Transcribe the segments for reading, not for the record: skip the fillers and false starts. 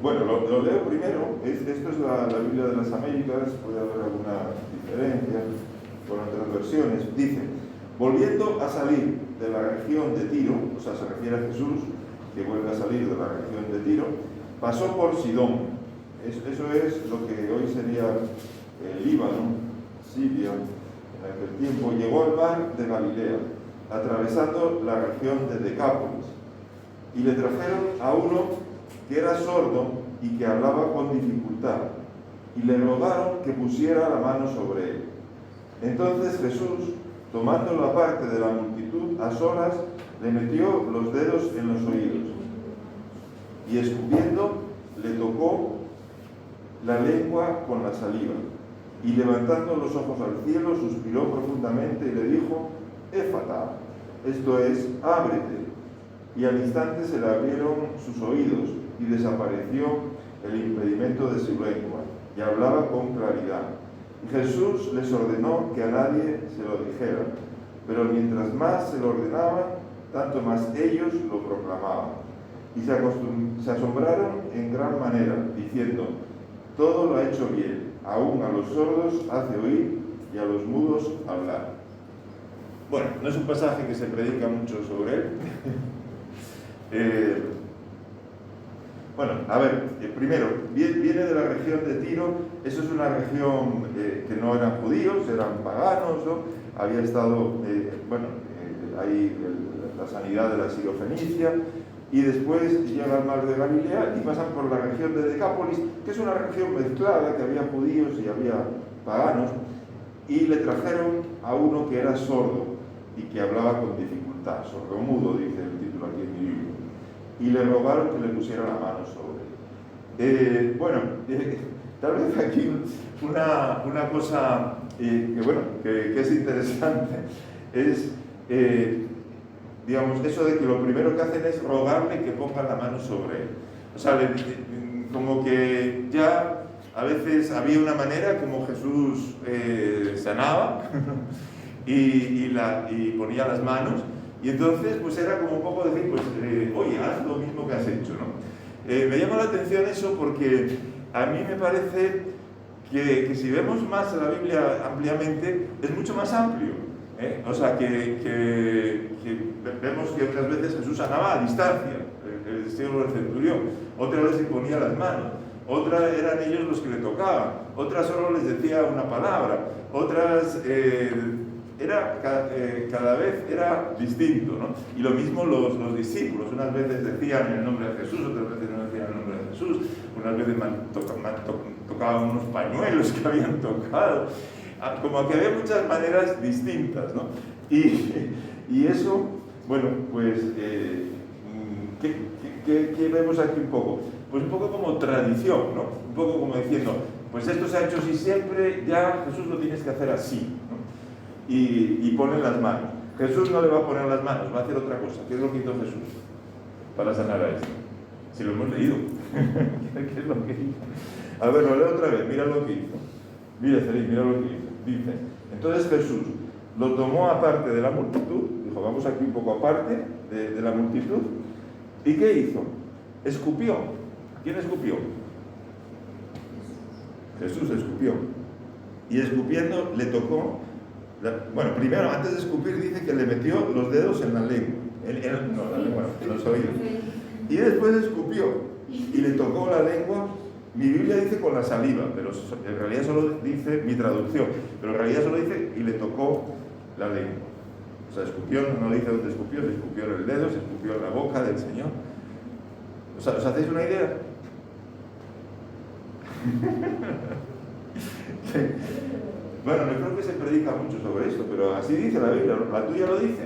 Bueno, lo leo primero. Esto es la Biblia de las Américas. Puede haber alguna diferencia con otras versiones. Dice: volviendo a salir de la región de Tiro, o sea, se refiere a Jesús, que vuelve a salir de la región de Tiro, pasó por Sidón. Eso es lo que hoy sería el Líbano, Siria, en aquel tiempo. Llegó al mar de Galilea, atravesando la región de Decápolis, y le trajeron a uno que era sordo y que hablaba con dificultad, y le rogaron que pusiera la mano sobre él. Entonces Jesús, tomándolo aparte de la multitud, a solas, le metió los dedos en los oídos, y escupiendo, le tocó la lengua con la saliva, y levantando los ojos al cielo, suspiró profundamente y le dijo: Éfata, esto es, ábrete. Y al instante se le abrieron sus oídos, y desapareció el impedimento de su lengua, y hablaba con claridad. Y Jesús les ordenó que a nadie se lo dijera, pero mientras más se lo ordenaban, tanto más ellos lo proclamaban. Y se asombraron en gran manera, diciendo: todo lo ha hecho bien, aún a los sordos hace oír y a los mudos hablar. Bueno, no es un pasaje que se predica mucho sobre él. Bueno, a ver, primero, viene de la región de Tiro. Eso es una región que no eran judíos, eran paganos, ¿no? Había estado, ahí la sanidad de la Sirofenicia, y después llega al mar de Galilea y pasan por la región de Decápolis, que es una región mezclada, que había judíos y había paganos, y le trajeron a uno que era sordo y que hablaba con dificultad, sordomudo, dice el título aquí en mi libro, y le rogaron que le pusiera la mano sobre él. Tal vez aquí una cosa que es interesante es, digamos, eso de que lo primero que hacen es rogarle que ponga la mano sobre él. O sea, como que ya a veces había una manera como Jesús sanaba y ponía las manos, y entonces pues era como un poco decir, pues oye, haz lo mismo que has hecho, ¿no? Me llama la atención eso porque a mí me parece que si vemos más la Biblia ampliamente, es mucho más amplio, ¿eh? O sea, que vemos que otras veces Jesús sanaba a distancia, el discípulo del centurión, otras veces ponía las manos, otras eran ellos los que le tocaban, otras solo les decía una palabra, otras cada vez era distinto, ¿no? Y lo mismo los discípulos, unas veces decían el nombre de Jesús, otras veces no decían el nombre de Jesús, unas veces tocaban unos pañuelos que habían tocado, como que había muchas maneras distintas, ¿no? Y eso, bueno, pues, ¿qué vemos aquí un poco? Pues un poco como tradición, ¿no? Un poco como diciendo, pues esto se ha hecho así siempre, ya Jesús lo tienes que hacer así, ¿no? Y ponen las manos. Jesús no le va a poner las manos, va a hacer otra cosa. ¿Qué es lo que hizo Jesús para sanar a esto? Si lo hemos leído. ¿Qué es lo que hizo? A ver, lo leo otra vez, mira lo que hizo. Mira, Celín, mira lo que hizo. Dice: entonces Jesús lo tomó aparte de la multitud, dijo, vamos aquí un poco aparte de la multitud. ¿Y qué hizo? Escupió. ¿Quién escupió? Jesús escupió. Y escupiendo le tocó. Bueno, primero, antes de escupir, dice que le metió los dedos en la lengua. En los oídos. Y después escupió y le tocó la lengua. Mi Biblia dice con la saliva, pero en realidad solo dice, mi traducción, pero en realidad solo dice y le tocó la lengua. O sea, escupió, no dice dónde escupió, se escupió en el dedo, se escupió en la boca del Señor. O sea, ¿os hacéis una idea? Bueno, no creo que se predica mucho sobre esto, pero así dice la Biblia, la tuya lo dice.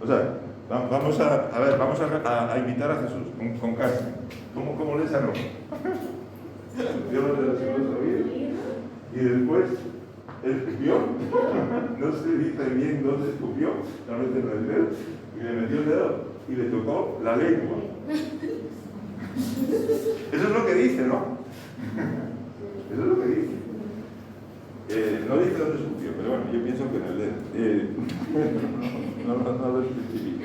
O sea, vamos a invitar a Jesús con Carmen. ¿Cómo le sanó? Dios le los oídos y después escupió. No se dice bien dónde escupió, solamente en el dedo, y le metió el dedo y le tocó la lengua. Eso es lo que dice, ¿no? Eso es lo que dice. No dice dónde escupió, pero bueno, yo pienso que en el dedo. No lo especifico.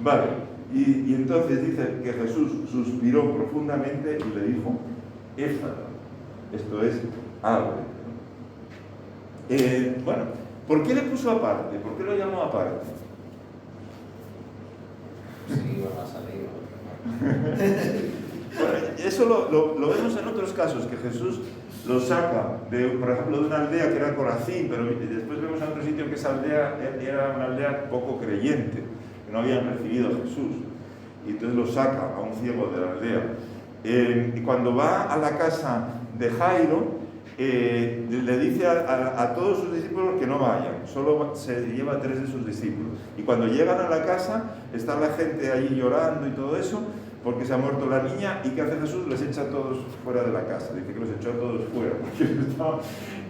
Vale, Y entonces dice que Jesús suspiró profundamente y le dijo, Éfata, esto es, ábrete. Bueno, ¿por qué le puso aparte? ¿Por qué lo llamó aparte? Sí, iban a salir. Bueno, eso lo vemos en otros casos, que Jesús lo saca, por ejemplo, de una aldea que era Corazín, pero después vemos en otro sitio que esa aldea era una aldea poco creyente, que no habían recibido a Jesús. Y entonces lo saca a un ciego de la aldea. Y cuando va a la casa de Jairo, le dice a todos sus discípulos que no vayan, solo se lleva a 3 de sus discípulos. Y cuando llegan a la casa, está la gente allí llorando y todo eso, porque se ha muerto la niña. ¿Y qué hace Jesús? Les echa a todos fuera de la casa. Dice que los echó a todos fuera,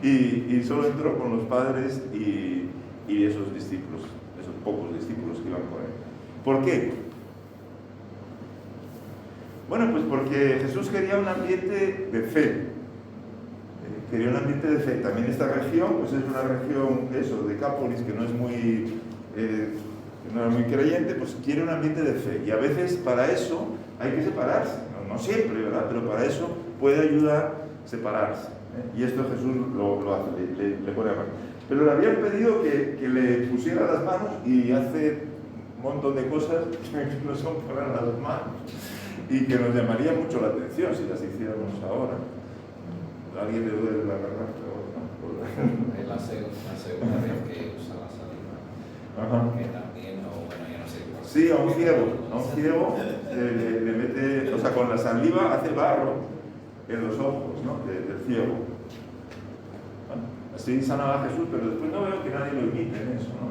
y solo entró con los padres y esos discípulos, esos pocos discípulos que iban con él. ¿Por qué? Bueno, pues porque Jesús quería un ambiente de fe. Quería un ambiente de fe. También esta región, pues es una región, eso, Decápolis, que no es muy, no era muy creyente, pues quiere un ambiente de fe. Y a veces para eso hay que separarse. No siempre, ¿verdad? Pero para eso puede ayudar separarse. Y esto Jesús lo hace, le pone a mano. Pero le habían pedido que le pusiera las manos y hace un montón de cosas que no son poner las manos. Y que nos llamaría mucho la atención si las hiciéramos ahora. ¿A alguien le duele la garganta? ¿No? Es la segunda vez que usa la saliva. Ajá. Que también, bueno, yo no sé cuál. Sí, a un ciego le mete, o sea, con la saliva hace barro en los ojos, ¿no? Del ciego. Bueno, así sanaba a Jesús, pero después no veo que nadie lo imite en eso, ¿no?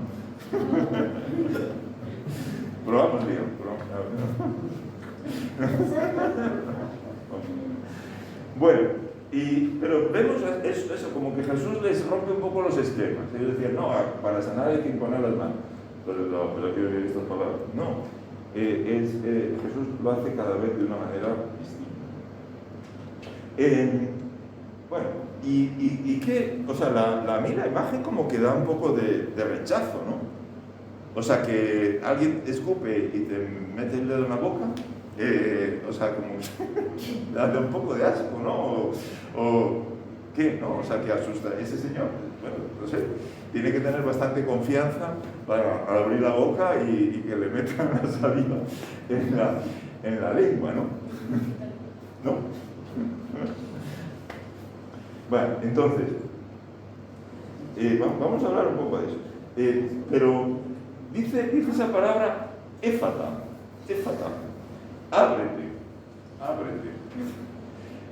Probamos, Lío, probamos. Bueno, pero vemos eso, como que Jesús les rompe un poco los esquemas. Ellos decían, no, para sanar hay que imponer las manos. Pero quiero decir estas palabras. No, Jesús lo hace cada vez de una manera distinta. Bueno, ¿y qué? O sea, la imagen como que da un poco de rechazo, ¿no? O sea, que alguien escupe y te mete el dedo en la boca. O sea, como da un poco de asco, ¿no? O ¿qué? ¿No? O sea, que asusta ese señor. Bueno, no sé, tiene que tener bastante confianza para abrir la boca y que le metan la saliva en la lengua, ¿no? ¿No? Bueno, entonces, vamos a hablar un poco de eso. Pero dice esa palabra, Éfata. Ábrete.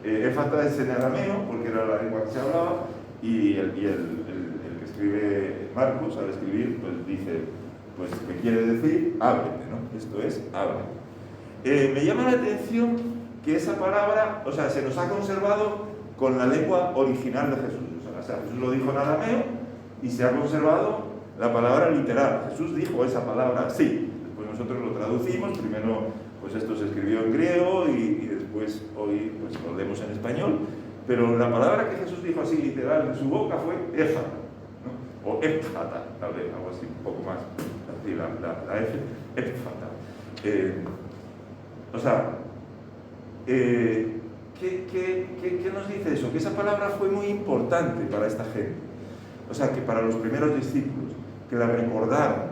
Éfata es en arameo, porque era la lengua que se hablaba, y el que escribe Marcos, al escribir, pues dice, pues, ¿qué quiere decir? Ábrete, ¿no? Esto es, ábrete. Me llama la atención que esa palabra, o sea, se nos ha conservado con la lengua original de Jesús. O sea, Jesús lo dijo en arameo, y se ha conservado la palabra literal. Jesús dijo esa palabra así. Después nosotros lo traducimos, primero pues esto se escribió en griego y después hoy pues lo leemos en español, pero la palabra que Jesús dijo así literal en su boca fue Éfata, ¿no? O Éfata, tal vez, algo así, un poco más, así, la F, Éfata. O sea, ¿qué nos dice eso? Que esa palabra fue muy importante para esta gente, o sea, que para los primeros discípulos, que la recordaron,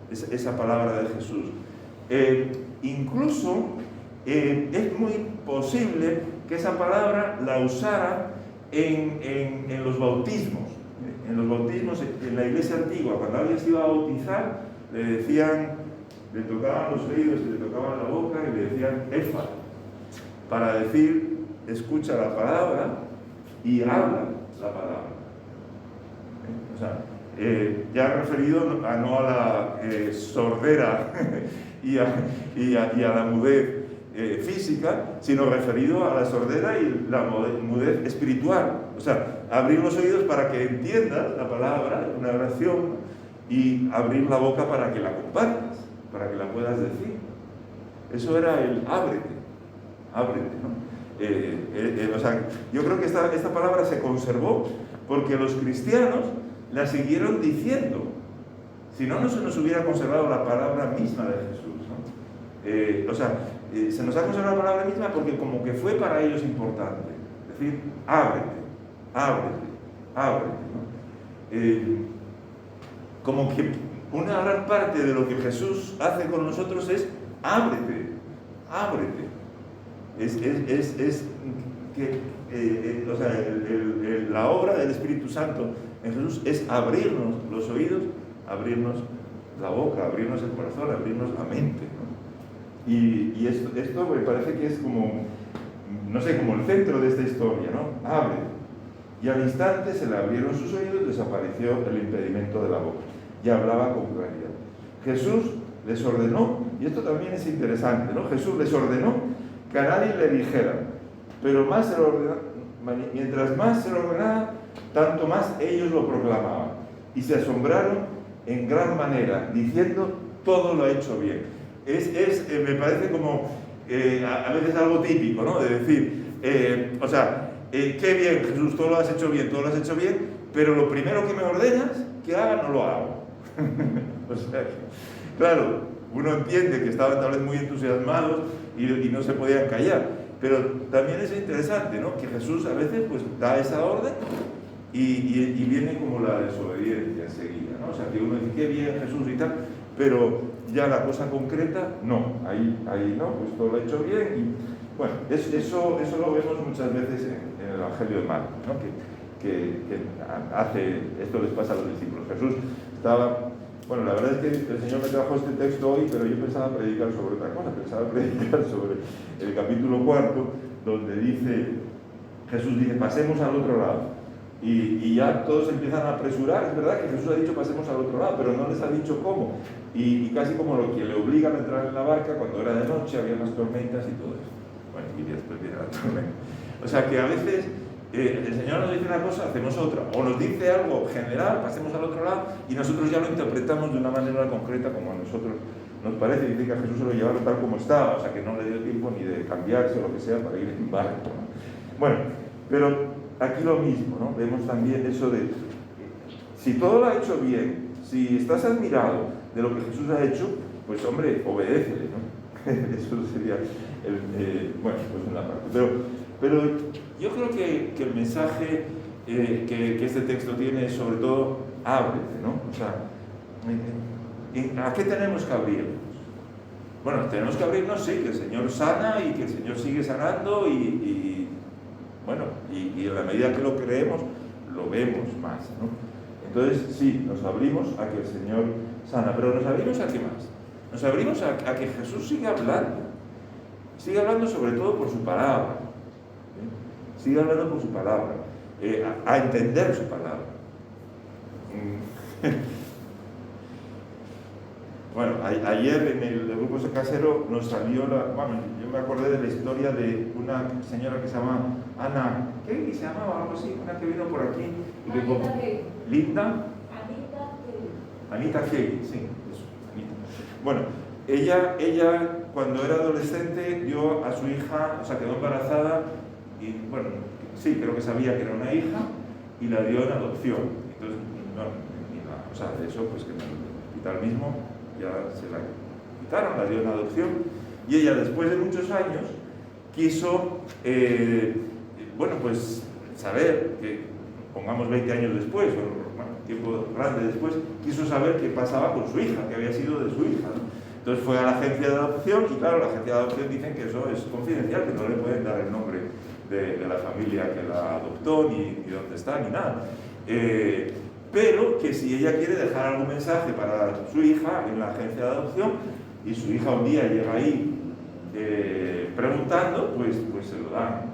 esa palabra de Jesús. Incluso es muy posible que esa palabra la usara en los bautismos. En los bautismos, en la iglesia antigua, cuando alguien se iba a bautizar, le decían, le tocaban los oídos y le tocaban la boca y le decían Éfata, para decir, escucha la palabra y habla la palabra. O sea, ya referido no a la sordera y a la mudez física, sino referido a la sordera y la mudez espiritual. O sea, abrir los oídos para que entiendas la palabra, una oración, y abrir la boca para que la compartas, para que la puedas decir. Eso era el ábrete, ¿no? O sea, yo creo que esta palabra se conservó porque los cristianos la siguieron diciendo. Si no, no se nos hubiera conservado la palabra misma de Jesús, ¿no? Se nos ha conservado la palabra misma porque como que fue para ellos importante. Es decir, ábrete, ábrete, ábrete, ¿no? Como que una gran parte de lo que Jesús hace con nosotros es ábrete, ábrete. La obra del Espíritu Santo en Jesús es abrirnos los oídos, abrirnos la boca, abrirnos el corazón, abrirnos la mente, ¿no? Y esto me parece que es como, no sé, como el centro de esta historia, ¿no? Abre. Y al instante se le abrieron sus oídos, desapareció el impedimento de la boca y hablaba con claridad. Jesús les ordenó, y esto también es interesante, ¿no? Jesús les ordenó que a nadie le dijera, pero más se lo ordenaba, mientras más se lo ordenaba, tanto más ellos lo proclamaban y se asombraron en gran manera, diciendo, todo lo ha hecho bien. Me parece como a veces algo típico, ¿no? De decir, qué bien, Jesús, todo lo has hecho bien, todo lo has hecho bien, pero lo primero que me ordenas que haga, no lo hago. O sea, claro, uno entiende que estaban tal vez muy entusiasmados y no se podían callar, pero también es interesante, ¿no? Que Jesús a veces pues da esa orden y viene como la desobediencia enseguida, ¿no? O sea, que uno dice, qué bien Jesús y tal, pero ya la cosa concreta, no, ahí no, pues todo lo ha hecho bien. Y bueno, eso lo vemos muchas veces en el Evangelio de Marcos, ¿no? Que esto les pasa a los discípulos. Jesús estaba, bueno, la verdad es que el Señor me trajo este texto hoy, pero yo pensaba predicar sobre otra cosa, pensaba predicar sobre el capítulo 4, donde Jesús dice, pasemos al otro lado. Y ya todos empiezan a apresurar. Es verdad que Jesús ha dicho pasemos al otro lado, pero no les ha dicho cómo. Y casi como lo que le obligan a entrar en la barca cuando era de noche, había unas tormentas y todo eso. Bueno, y después viene la tormenta. O sea que a veces el Señor nos dice una cosa, hacemos otra. O nos dice algo general, pasemos al otro lado, y nosotros ya lo interpretamos de una manera concreta como a nosotros nos parece. Dice que a Jesús se lo llevaron tal como estaba, o sea que no le dio tiempo ni de cambiarse o lo que sea para ir en barco, ¿no? Bueno, pero aquí lo mismo, ¿no? Vemos también eso de, si todo lo ha hecho bien, si estás admirado de lo que Jesús ha hecho, pues hombre, obedécele, ¿no? Eso sería, pues una parte. Pero yo creo que el mensaje que este texto tiene es sobre todo, ábrete, ¿no? O sea, ¿a qué tenemos que abrirnos? Bueno, tenemos que abrirnos, sí, que el Señor sana y que el Señor sigue sanando y en la medida que lo creemos, lo vemos más, ¿no? Entonces, sí, nos abrimos a que el Señor sana, pero nos abrimos a qué más. Nos abrimos a que Jesús siga hablando sobre todo por su palabra, ¿sí? Sigue hablando por su palabra, a entender su palabra. Bueno, ayer en el grupo casero nos salió yo me acordé de la historia de una señora que se llama Ana, ¿qué? ¿Se llamaba algo así? Una que vino por aquí. Linda. Anita Kay, sí, eso, Anita. Bueno, ella cuando era adolescente dio a su hija, o sea, quedó embarazada y, bueno, sí, creo que sabía que era una hija y la dio en adopción. Entonces, eso pues que en el hospital mismo ya se la quitaron, la dio en adopción, y ella después de muchos años quiso, pues saber, que pongamos 20 años después, o tiempo grande después, quiso saber qué pasaba con su hija, que había sido de su hija, ¿no? Entonces fue a la agencia de adopción, y claro, la agencia de adopción dicen que eso es confidencial, que no le pueden dar el nombre de la familia que la adoptó, ni dónde está, ni nada. Pero que si ella quiere dejar algún mensaje para su hija en la agencia de adopción y su hija un día llega ahí preguntando, pues se lo dan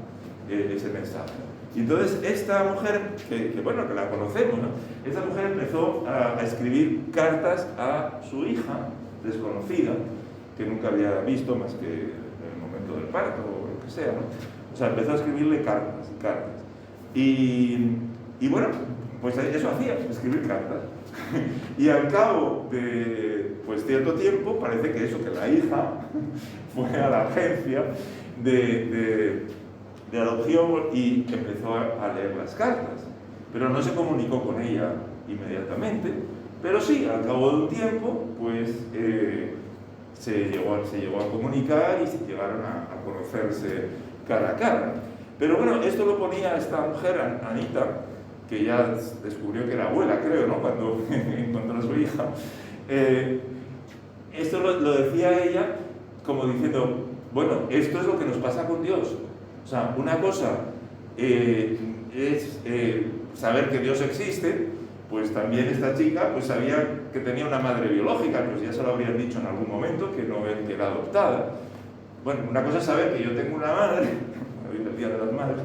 ese mensaje. Y entonces esta mujer, que la conocemos, ¿no? Esta mujer empezó a escribir cartas a su hija desconocida, que nunca había visto más que en el momento del parto o lo que sea, ¿no? O sea, empezó a escribirle cartas y cartas. Y bueno, pues eso hacía, escribir cartas. Y al cabo de cierto tiempo, parece que la hija fue a la agencia de adopción y empezó a leer las cartas. Pero no se comunicó con ella inmediatamente, pero sí, al cabo de un tiempo, se llegó a comunicar y se llegaron a conocerse cara a cara. Pero bueno, esto lo ponía esta mujer, Anita, que ya descubrió que era abuela, creo, ¿no? Cuando encontró a su hija. Esto lo decía ella como diciendo, bueno, esto es lo que nos pasa con Dios. O sea, una cosa es saber que Dios existe, pues también esta chica pues sabía que tenía una madre biológica, pues ya se lo habrían dicho en algún momento, que no que era adoptada. Bueno, una cosa es saber que yo tengo una madre, hoy el día de las madres,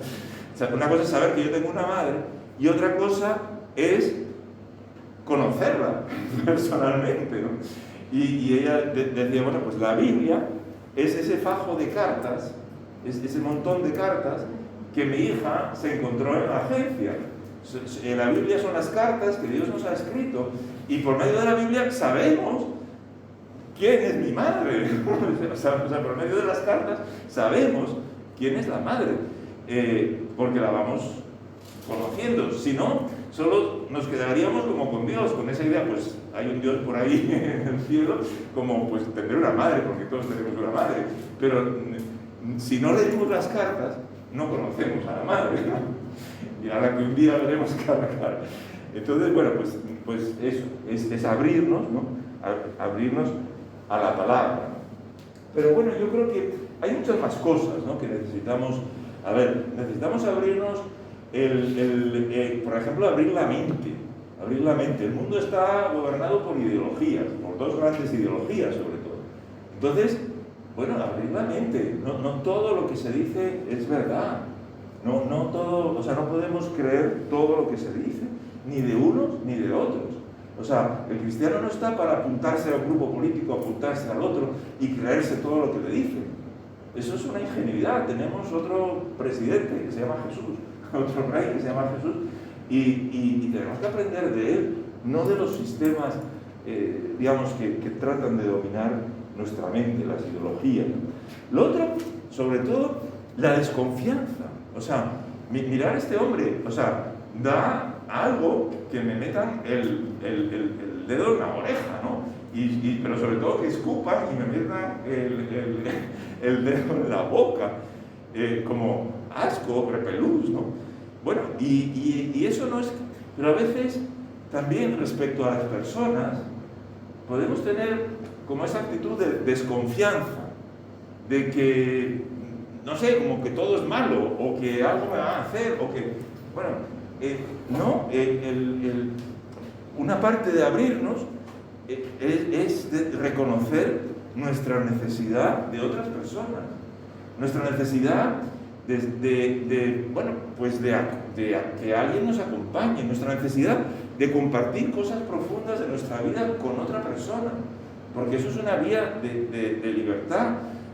o sea, una cosa es saber que yo tengo una madre y otra cosa es conocerla personalmente, ¿no? Y ella decía, bueno, pues la Biblia es ese fajo de cartas, es ese montón de cartas que mi hija se encontró en la agencia. La Biblia son las cartas que Dios nos ha escrito y por medio de la Biblia sabemos quién es mi madre. O sea, por medio de las cartas sabemos quién es la madre, porque la vamos conociendo. Si no, solo nos quedaríamos como con Dios, con esa idea, pues hay un Dios por ahí en el cielo, como pues tener una madre, porque todos tenemos una madre. Pero si no leemos las cartas, no conocemos a la madre, ¿no? Y ahora que un día veremos cara a cara. Entonces, bueno, pues eso, es abrirnos, ¿no? Abrirnos a la palabra. Pero bueno, yo creo que hay muchas más cosas, ¿no? Que necesitamos, necesitamos abrirnos, por ejemplo, abrir la mente. Abrir la mente. El mundo está gobernado por ideologías, por dos grandes ideologías sobre todo. Entonces, bueno, abrir la mente. No todo lo que se dice es verdad. No todo, o sea, no podemos creer todo lo que se dice, ni de unos ni de otros. O sea, el cristiano no está para apuntarse a un grupo político, apuntarse al otro y creerse todo lo que le dicen. Eso es una ingenuidad. Tenemos otro presidente que se llama Jesús, otro rey que se llama Jesús, y tenemos que aprender de él, no de los sistemas, digamos, que tratan de dominar nuestra mente, las ideologías. Lo otro, sobre todo, la desconfianza. O sea, mirar a este hombre, o sea, da algo que me metan el dedo en la oreja, ¿no? Pero sobre todo que escupan y me metan el dedo en la boca, como asco, repelús, ¿no? Bueno, y eso no es... Pero a veces, también respecto a las personas, podemos tener como esa actitud de desconfianza, de que no sé, como que todo es malo, o que algo me va a hacer, o que... Bueno, no, una parte de abrirnos es de reconocer nuestra necesidad de otras personas, nuestra necesidad bueno, pues de que alguien nos acompañe, nuestra necesidad de compartir cosas profundas de nuestra vida con otra persona, porque eso es una vía de libertad,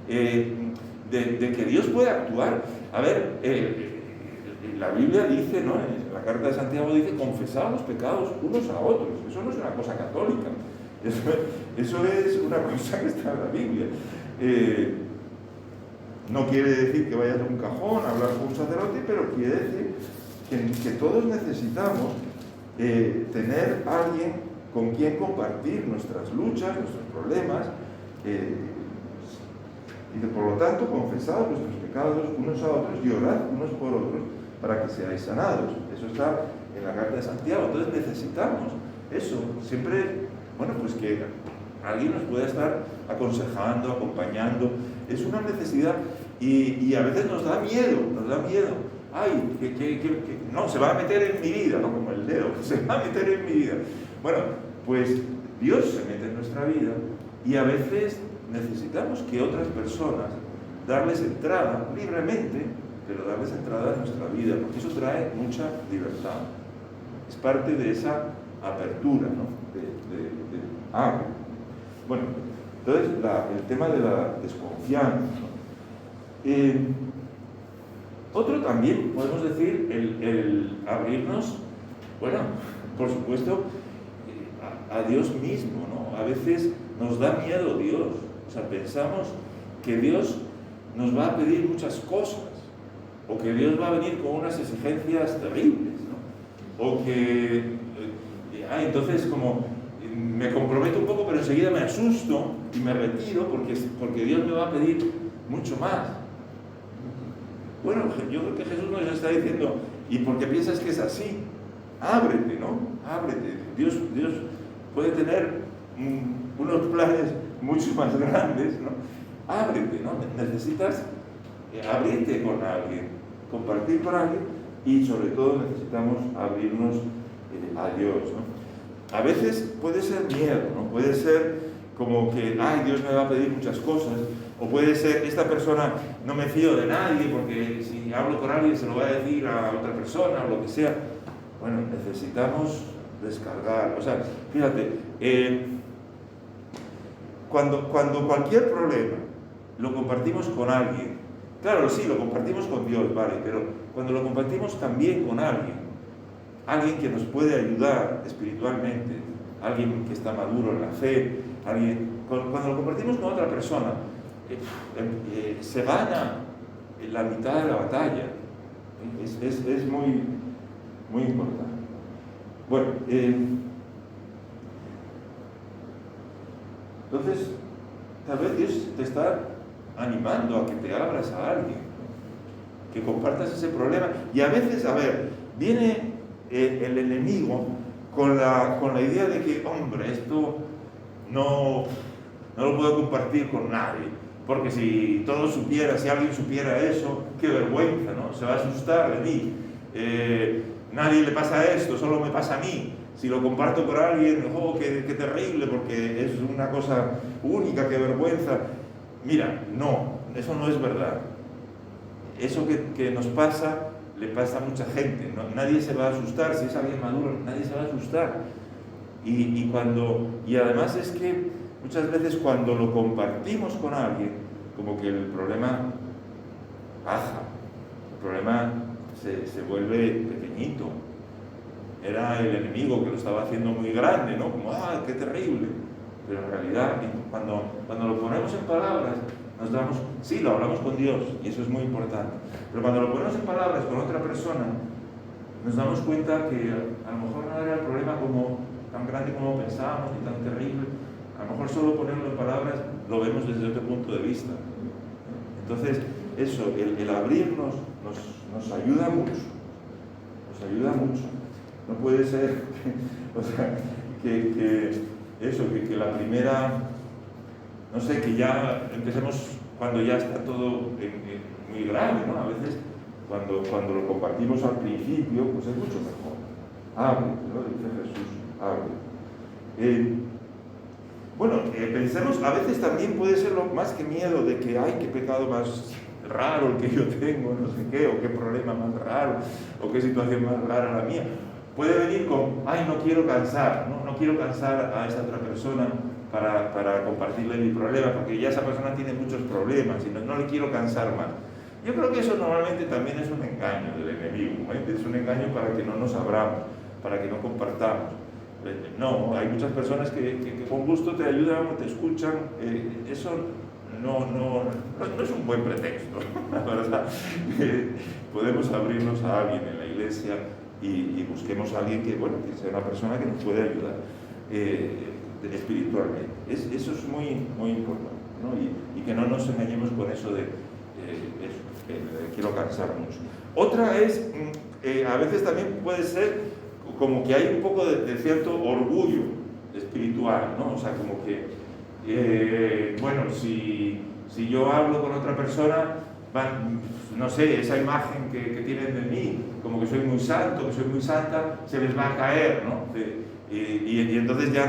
de que Dios puede actuar. A ver, la Biblia dice, ¿no? En la carta de Santiago dice, confesad los pecados unos a otros. Eso no es una cosa católica, eso es una cosa que está en la Biblia. No quiere decir que vayas a un cajón a hablar con un sacerdote, pero quiere decir que todos necesitamos tener a alguien con quien compartir nuestras luchas, nuestros problemas, y por lo tanto confesad vuestros pecados unos a otros y orad unos por otros para que seáis sanados. Eso está en la carta de Santiago. Entonces necesitamos eso, siempre, bueno, pues que alguien nos pueda estar aconsejando, acompañando. Es una necesidad y a veces nos da miedo. Ay, que no, se va a meter en mi vida, ¿no? Como el dedo, se va a meter en mi vida. Bueno, pues Dios se mete en nuestra vida y a veces necesitamos que otras personas, darles entrada libremente, pero darles entrada a nuestra vida, porque eso trae mucha libertad. Es parte de esa apertura, ¿no? Bueno, entonces el tema de la desconfianza, ¿no? Otro también, podemos decir, el abrirnos, bueno, por supuesto, a Dios mismo, ¿no? A veces nos da miedo Dios. O sea, pensamos que Dios nos va a pedir muchas cosas, o que Dios va a venir con unas exigencias terribles, ¿no? O que, entonces como me comprometo un poco, pero enseguida me asusto y me retiro porque Dios me va a pedir mucho más. Bueno, yo creo que Jesús nos está diciendo, ¿y por qué piensas que es así? Ábrete, ¿no? Ábrete. Dios puede tener unos planes mucho más grandes, ¿no? Ábrete, ¿no? Necesitas abrirte con alguien, compartir con alguien y sobre todo necesitamos abrirnos a Dios, ¿no? A veces puede ser miedo, ¿no? Puede ser como que, ay, Dios me va a pedir muchas cosas, o puede ser, esta persona no me fío de nadie porque si hablo con alguien se lo voy a decir a otra persona o lo que sea. Bueno, necesitamos descargar, o sea, fíjate, cuando cualquier problema lo compartimos con alguien, claro, sí, lo compartimos con Dios, vale, pero cuando lo compartimos también con alguien que nos puede ayudar espiritualmente, alguien que está maduro en la fe, cuando lo compartimos con otra persona, se gana la mitad de la batalla. Es muy, muy importante. Bueno, entonces, tal vez Dios te está animando a que te abras a alguien, que compartas ese problema. Y a veces, a ver, viene el enemigo con la idea de que, hombre, esto no lo puedo compartir con nadie, porque si alguien supiera eso, qué vergüenza, ¿no? Se va a asustar de mí. Nadie le pasa esto, solo me pasa a mí. Si lo comparto con alguien, oh, qué terrible, porque es una cosa única, qué vergüenza. Mira, no, eso no es verdad. Eso que nos pasa, le pasa a mucha gente, ¿no? Nadie se va a asustar, si es alguien maduro, nadie se va a asustar. Y además es que muchas veces cuando lo compartimos con alguien, como que el problema baja, el problema se vuelve pequeñito. Era el enemigo que lo estaba haciendo muy grande, ¿no? Como, qué terrible. Pero en realidad, cuando lo ponemos en palabras, sí, lo hablamos con Dios, y eso es muy importante. Pero cuando lo ponemos en palabras con otra persona, nos damos cuenta que a lo mejor no era el problema tan grande como pensábamos, ni tan terrible. A lo mejor solo ponerlo en palabras lo vemos desde otro punto de vista. Entonces, eso, el abrirnos nos ayuda mucho. Nos ayuda mucho. No puede ser que la primera, no sé, que ya empecemos cuando ya está todo muy grave, ¿no? A veces cuando lo compartimos al principio, pues es mucho mejor. Ábrete, ¿no? Dice Jesús, ábrete. Pensemos, a veces también puede ser más que miedo de que, ay, qué pecado más raro el que yo tengo, no sé qué, o qué problema más raro, o qué situación más rara la mía. Puede venir con, ay, no quiero cansar a esa otra persona para compartirle mi problema, porque ya esa persona tiene muchos problemas y no le quiero cansar más. Yo creo que eso normalmente también es un engaño del enemigo, ¿eh? Es un engaño para que no nos abramos, para que no compartamos. No, hay muchas personas que con gusto te ayudan o te escuchan. Eso no es un buen pretexto, la verdad. Podemos abrirnos a alguien en la iglesia y busquemos a alguien que sea una persona que nos puede ayudar espiritualmente. Eso es muy, muy importante, ¿no? Y que no nos engañemos con eso de quiero cansar mucho. Otra es, a veces también puede ser como que hay un poco de cierto orgullo espiritual, ¿no? O sea, como que, si yo hablo con otra persona, no sé, esa imagen que tienen de mí, como que soy muy santo, que soy muy santa, se les va a caer, ¿no? Y entonces ya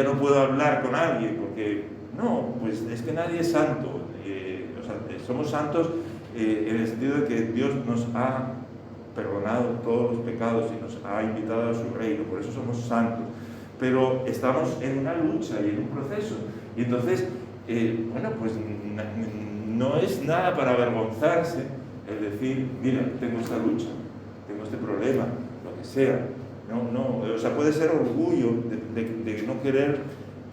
no puedo hablar con alguien, porque no, pues es que nadie es santo. Somos santos en el sentido de que Dios nos ha perdonado todos los pecados y nos ha invitado a su reino, por eso somos santos. Pero estamos en una lucha y en un proceso. Y entonces, pues no es nada para avergonzarse el decir, mira, tengo esta lucha, tengo este problema, lo que sea. O sea, puede ser orgullo de no querer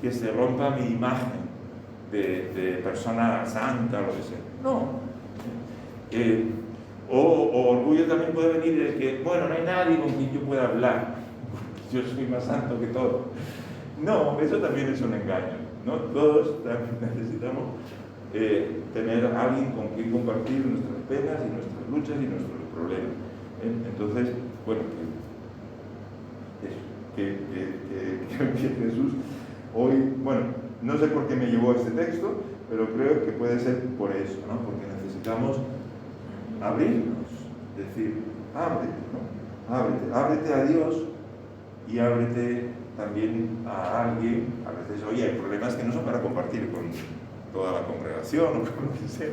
que se rompa mi imagen de persona santa, lo que sea. No. O orgullo también puede venir de que, no hay nadie con quien yo pueda hablar, yo soy más santo que todo. No, eso también es un engaño, ¿no? Todos también necesitamos tener a alguien con quien compartir nuestras penas y nuestras luchas y nuestros problemas. Entonces, bueno, que Jesús hoy, bueno, no sé por qué me llevó a este texto, pero creo que puede ser por eso, ¿no? Porque necesitamos abrirnos, decir, ábrete, ¿no? Ábrete a Dios y ábrete también a alguien. A veces, oye, hay problemas que no son para compartir con toda la congregación o con lo que sea.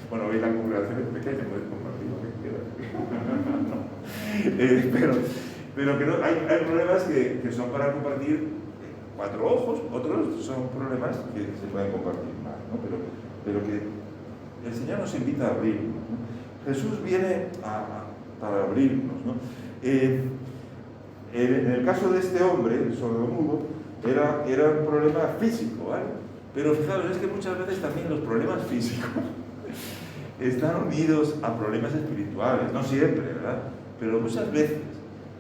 Bueno, hoy la congregación es pequeña, puedes compartir lo que quieras. Pero que no, hay problemas que son para compartir cuatro ojos, otros son problemas que se pueden compartir más, ¿no? Pero que el Señor nos invita a abrirnos, ¿no? Jesús viene para abrirnos, ¿no? En el caso de este hombre, el sordomudo, era un problema físico, ¿vale? Pero fijaos, es que muchas veces también los problemas físicos están unidos a problemas espirituales, no siempre, ¿verdad? Pero muchas veces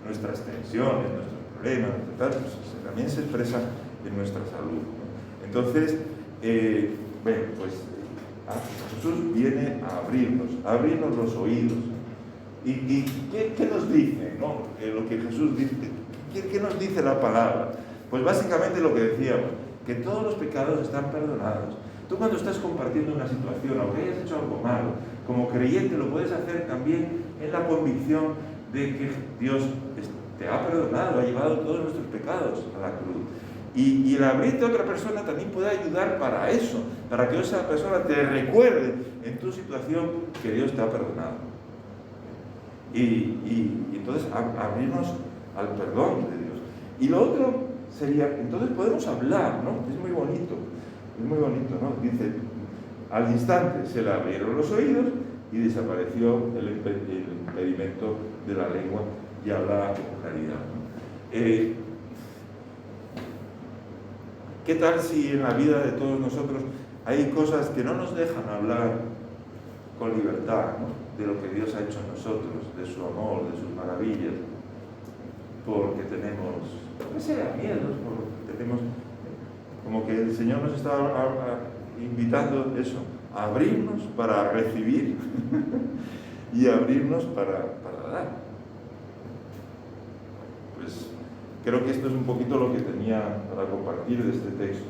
nuestras tensiones, nuestros problemas, pues, también se expresan en nuestra salud, ¿no? Entonces, bueno, pues Jesús viene a abrirnos los oídos. ¿Y qué nos dice, ¿no? Lo que Jesús dice, ¿qué nos dice la palabra? Pues básicamente lo que decíamos, que todos los pecados están perdonados. Tú cuando estás compartiendo una situación, aunque hayas hecho algo malo, como creyente lo puedes hacer también en la convicción de que Dios te ha perdonado, ha llevado todos nuestros pecados a la cruz. Y el abrirte a otra persona también puede ayudar para eso, para que esa persona te recuerde en tu situación que Dios te ha perdonado. Y entonces abrirnos al perdón de Dios. Y lo otro sería, entonces podemos hablar, ¿no? Es muy bonito, ¿no? Dice, al instante se le abrieron los oídos y desapareció el impedimento de la lengua y hablaba con claridad, ¿no? ¿Qué tal si en la vida de todos nosotros hay cosas que no nos dejan hablar con libertad, ¿no? De lo que Dios ha hecho en nosotros, de su amor, de sus maravillas, porque tenemos, no sea, miedos, porque tenemos, como que el Señor nos está invitando eso, a abrirnos para recibir y abrirnos para dar. Pues creo que esto es un poquito lo que tenía para compartir de este texto.